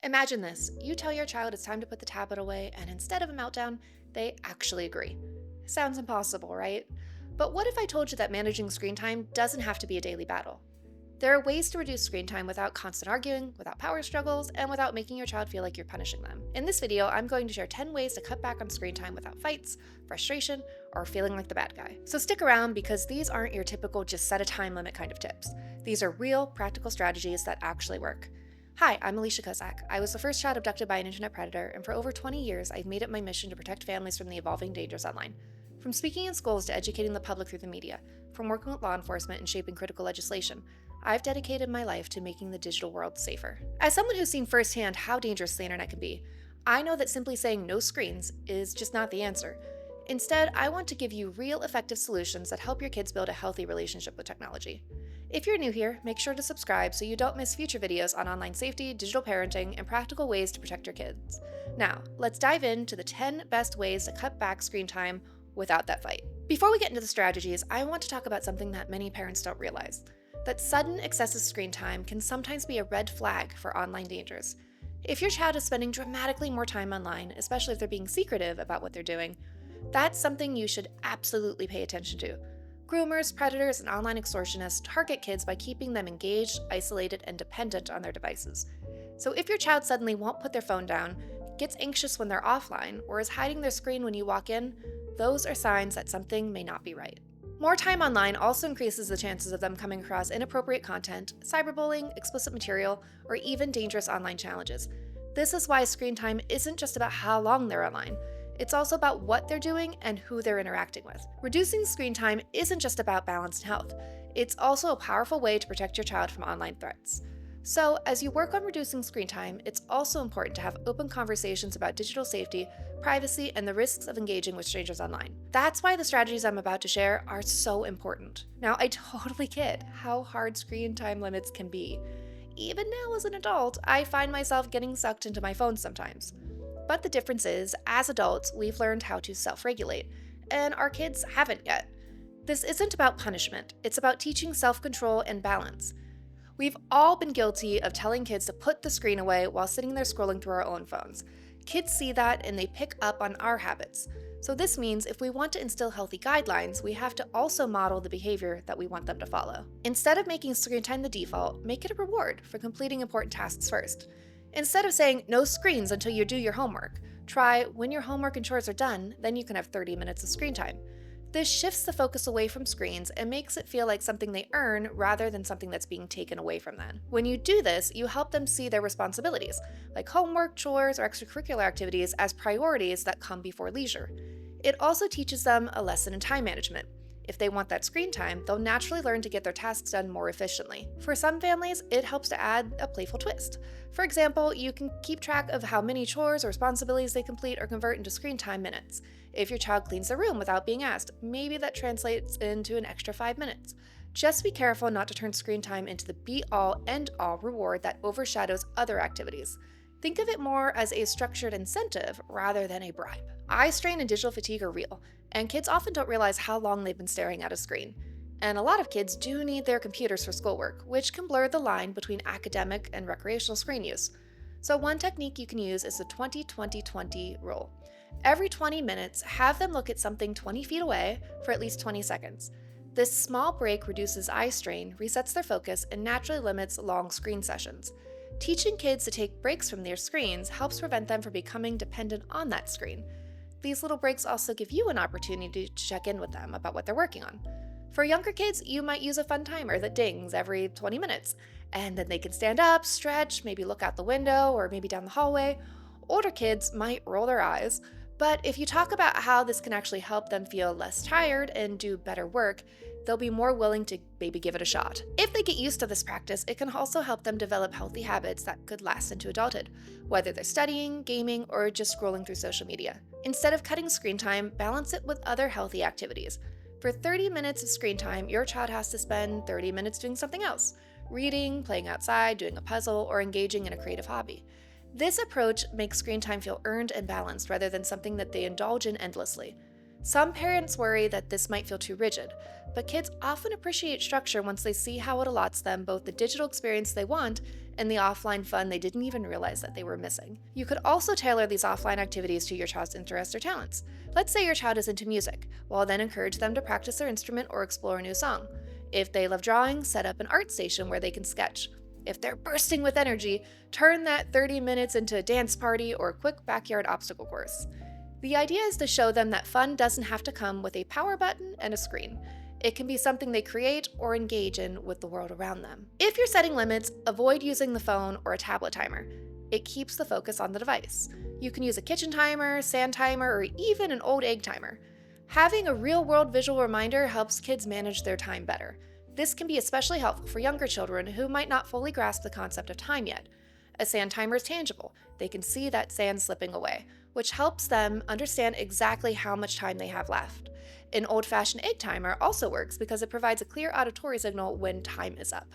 Imagine this. You tell your child it's time to put the tablet away, and instead of a meltdown, they actually agree. Sounds impossible, right? But what if I told you that managing screen time doesn't have to be a daily battle? There are ways to reduce screen time without constant arguing, without power struggles, and without making your child feel like you're punishing them. In this video, I'm going to share 10 ways to cut back on screen time without fights, frustration, or feeling like the bad guy. So stick around because these aren't your typical just set a time limit kind of tips. These are real, practical strategies that actually work. Hi, I'm Alicia Kozak. I was the first child abducted by an internet predator, and for over 20 years, I've made it my mission to protect families from the evolving dangers online. From speaking in schools to educating the public through the media, from working with law enforcement and shaping critical legislation, I've dedicated my life to making the digital world safer. As someone who's seen firsthand how dangerous the internet can be, I know that simply saying no screens is just not the answer. Instead, I want to give you real effective solutions that help your kids build a healthy relationship with technology. If you're new here, make sure to subscribe so you don't miss future videos on online safety, digital parenting, and practical ways to protect your kids. Now, let's dive into the 10 best ways to cut back screen time without that fight. Before we get into the strategies, I want to talk about something that many parents don't realize: that sudden excessive screen time can sometimes be a red flag for online dangers. If your child is spending dramatically more time online, especially if they're being secretive about what they're doing, that's something you should absolutely pay attention to. Groomers, predators, and online extortionists target kids by keeping them engaged, isolated, and dependent on their devices. So if your child suddenly won't put their phone down, gets anxious when they're offline, or is hiding their screen when you walk in, those are signs that something may not be right. More time online also increases the chances of them coming across inappropriate content, cyberbullying, explicit material, or even dangerous online challenges. This is why screen time isn't just about how long they're online. It's also about what they're doing and who they're interacting with. Reducing screen time isn't just about balance and health. It's also a powerful way to protect your child from online threats. So, as you work on reducing screen time, it's also important to have open conversations about digital safety, privacy, and the risks of engaging with strangers online. That's why the strategies I'm about to share are so important. Now, I totally get how hard screen time limits can be. Even now as an adult, I find myself getting sucked into my phone sometimes. But the difference is, as adults, we've learned how to self-regulate, and our kids haven't yet. This isn't about punishment, it's about teaching self-control and balance. We've all been guilty of telling kids to put the screen away while sitting there scrolling through our own phones. Kids see that and they pick up on our habits. So this means if we want to instill healthy guidelines, we have to also model the behavior that we want them to follow. Instead of making screen time the default, make it a reward for completing important tasks first. Instead of saying no screens until you do your homework, try when your homework and chores are done, then you can have 30 minutes of screen time. This shifts the focus away from screens and makes it feel like something they earn rather than something that's being taken away from them. When you do this, you help them see their responsibilities, like homework, chores, or extracurricular activities, as priorities that come before leisure. It also teaches them a lesson in time management. If they want that screen time, they'll naturally learn to get their tasks done more efficiently. For some families, it helps to add a playful twist. For example, you can keep track of how many chores or responsibilities they complete or convert into screen time minutes. If your child cleans their room without being asked, maybe that translates into an extra 5 minutes. Just be careful not to turn screen time into the be-all, end-all reward that overshadows other activities. Think of it more as a structured incentive rather than a bribe. Eye strain and digital fatigue are real, and kids often don't realize how long they've been staring at a screen. And a lot of kids do need their computers for schoolwork, which can blur the line between academic and recreational screen use. So one technique you can use is the 20-20-20 rule. Every 20 minutes, have them look at something 20 feet away for at least 20 seconds. This small break reduces eye strain, resets their focus, and naturally limits long screen sessions. Teaching kids to take breaks from their screens helps prevent them from becoming dependent on that screen. These little breaks also give you an opportunity to check in with them about what they're working on. For younger kids, you might use a fun timer that dings every 20 minutes, and then they can stand up, stretch, maybe look out the window or maybe down the hallway. Older kids might roll their eyes, but if you talk about how this can actually help them feel less tired and do better work, they'll be more willing to maybe give it a shot. If they get used to this practice, it can also help them develop healthy habits that could last into adulthood, whether they're studying, gaming, or just scrolling through social media. Instead of cutting screen time, balance it with other healthy activities. For 30 minutes of screen time, your child has to spend 30 minutes doing something else: reading, playing outside, doing a puzzle, or engaging in a creative hobby. This approach makes screen time feel earned and balanced rather than something that they indulge in endlessly. Some parents worry that this might feel too rigid, but kids often appreciate structure once they see how it allots them both the digital experience they want and the offline fun they didn't even realize that they were missing. You could also tailor these offline activities to your child's interests or talents. Let's say your child is into music, well then encourage them to practice their instrument or explore a new song. If they love drawing, set up an art station where they can sketch. If they're bursting with energy, turn that 30 minutes into a dance party or a quick backyard obstacle course. The idea is to show them that fun doesn't have to come with a power button and a screen. It can be something they create or engage in with the world around them. If you're setting limits, avoid using the phone or a tablet timer. It keeps the focus on the device. You can use a kitchen timer, sand timer, or even an old egg timer. Having a real-world visual reminder helps kids manage their time better. This can be especially helpful for younger children who might not fully grasp the concept of time yet. A sand timer is tangible. They can see that sand slipping away, which helps them understand exactly how much time they have left. An old-fashioned egg timer also works because it provides a clear auditory signal when time is up.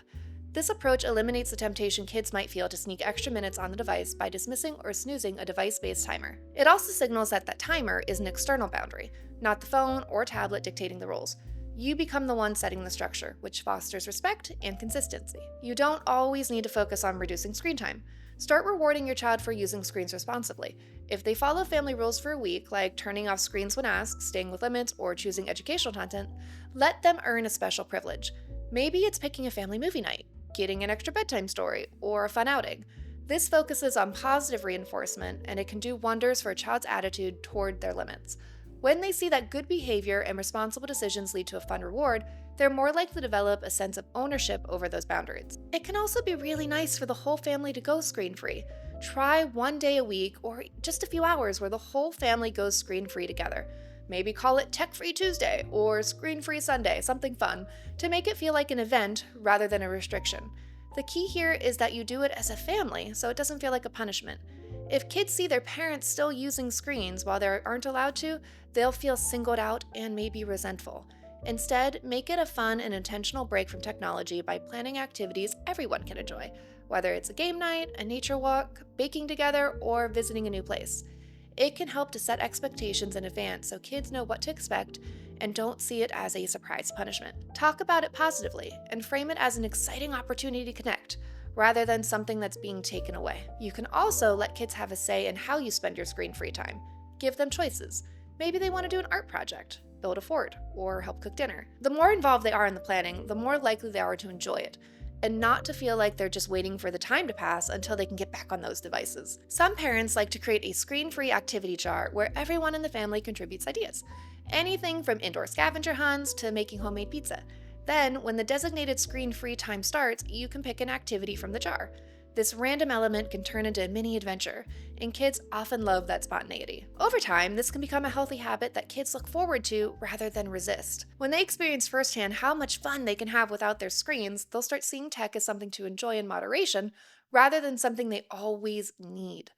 This approach eliminates the temptation kids might feel to sneak extra minutes on the device by dismissing or snoozing a device-based timer. It also signals that that timer is an external boundary, not the phone or tablet dictating the rules. You become the one setting the structure, which fosters respect and consistency. You don't always need to focus on reducing screen time. Start rewarding your child for using screens responsibly. If they follow family rules for a week, like turning off screens when asked, staying with limits, or choosing educational content, let them earn a special privilege. Maybe it's picking a family movie night, getting an extra bedtime story, or a fun outing. This focuses on positive reinforcement, and it can do wonders for a child's attitude toward their limits. When they see that good behavior and responsible decisions lead to a fun reward, they're more likely to develop a sense of ownership over those boundaries. It can also be really nice for the whole family to go screen-free. Try one day a week or just a few hours where the whole family goes screen-free together. Maybe call it Tech-Free Tuesday or Screen-Free Sunday, something fun, to make it feel like an event rather than a restriction. The key here is that you do it as a family, so it doesn't feel like a punishment. If kids see their parents still using screens while they aren't allowed to, they'll feel singled out and maybe resentful. Instead, make it a fun and intentional break from technology by planning activities everyone can enjoy, whether it's a game night, a nature walk, baking together, or visiting a new place. It can help to set expectations in advance so kids know what to expect and don't see it as a surprise punishment. Talk about it positively and frame it as an exciting opportunity to connect, rather than something that's being taken away. You can also let kids have a say in how you spend your screen-free time. Give them choices. Maybe they want to do an art project, build a fort, or help cook dinner. The more involved they are in the planning, the more likely they are to enjoy it, and not to feel like they're just waiting for the time to pass until they can get back on those devices. Some parents like to create a screen-free activity jar where everyone in the family contributes ideas. Anything from indoor scavenger hunts to making homemade pizza. Then, when the designated screen-free time starts, you can pick an activity from the jar. This random element can turn into a mini adventure, and kids often love that spontaneity. Over time, this can become a healthy habit that kids look forward to rather than resist. When they experience firsthand how much fun they can have without their screens, they'll start seeing tech as something to enjoy in moderation rather than something they always need.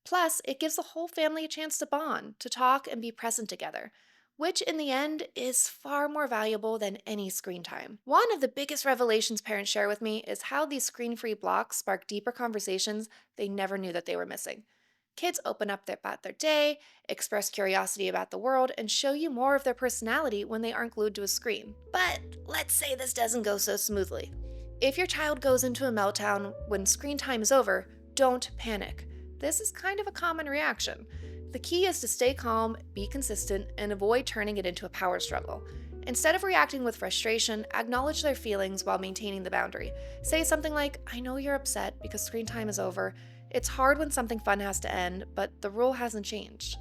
Plus, it gives the whole family a chance to bond, to talk, and be present together, which in the end is far more valuable than any screen time. One of the biggest revelations parents share with me is how these screen-free blocks spark deeper conversations they never knew that they were missing. Kids open up about their day, express curiosity about the world, and show you more of their personality when they aren't glued to a screen. But let's say this doesn't go so smoothly. If your child goes into a meltdown when screen time is over, don't panic. This is kind of a common reaction. The key is to stay calm, be consistent, and avoid turning it into a power struggle. Instead of reacting with frustration, acknowledge their feelings while maintaining the boundary. Say something like, "I know you're upset because screen time is over. It's hard when something fun has to end, but the rule hasn't changed."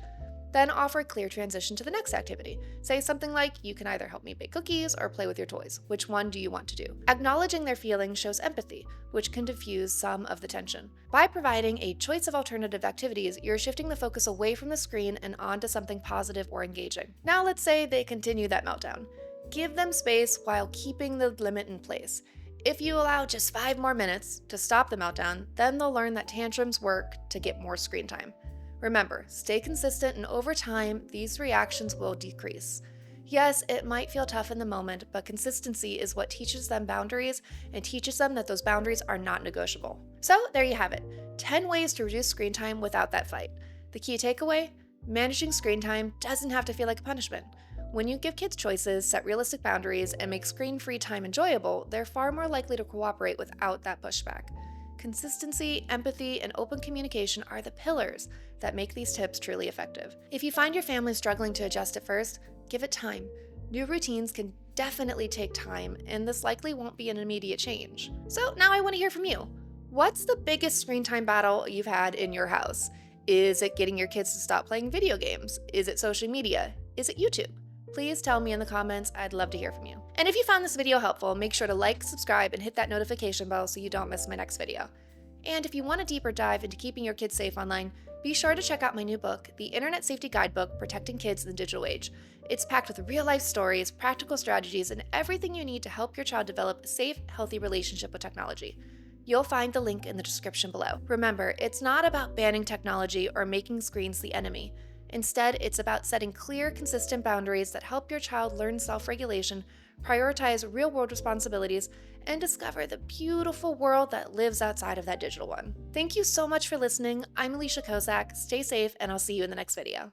Then offer a clear transition to the next activity. Say something like, "You can either help me bake cookies or play with your toys. Which one do you want to do?" Acknowledging their feelings shows empathy, which can diffuse some of the tension. By providing a choice of alternative activities, you're shifting the focus away from the screen and onto something positive or engaging. Now let's say they continue that meltdown. Give them space while keeping the limit in place. If you allow just 5 more minutes to stop the meltdown, then they'll learn that tantrums work to get more screen time. Remember, stay consistent, and over time, these reactions will decrease. Yes, it might feel tough in the moment, but consistency is what teaches them boundaries and teaches them that those boundaries are not negotiable. So there you have it, 10 ways to reduce screen time without that fight. The key takeaway? Managing screen time doesn't have to feel like a punishment. When you give kids choices, set realistic boundaries, and make screen-free time enjoyable, they're far more likely to cooperate without that pushback. Consistency, empathy, and open communication are the pillars that make these tips truly effective. If you find your family struggling to adjust at first, give it time. New routines can definitely take time, and this likely won't be an immediate change. So now I want to hear from you. What's the biggest screen time battle you've had in your house? Is it getting your kids to stop playing video games? Is it social media? Is it YouTube? Please tell me in the comments. I'd love to hear from you. And if you found this video helpful, make sure to like, subscribe, and hit that notification bell so you don't miss my next video. And if you want a deeper dive into keeping your kids safe online, be sure to check out my new book, The Internet Safety Guidebook: Protecting Kids in the Digital Age. It's packed with real-life stories, practical strategies, and everything you need to help your child develop a safe, healthy relationship with technology. You'll find the link in the description below. Remember, it's not about banning technology or making screens the enemy. Instead, it's about setting clear, consistent boundaries that help your child learn self-regulation, prioritize real-world responsibilities, and discover the beautiful world that lives outside of that digital one. Thank you so much for listening. I'm Alicia Kozak. Stay safe, and I'll see you in the next video.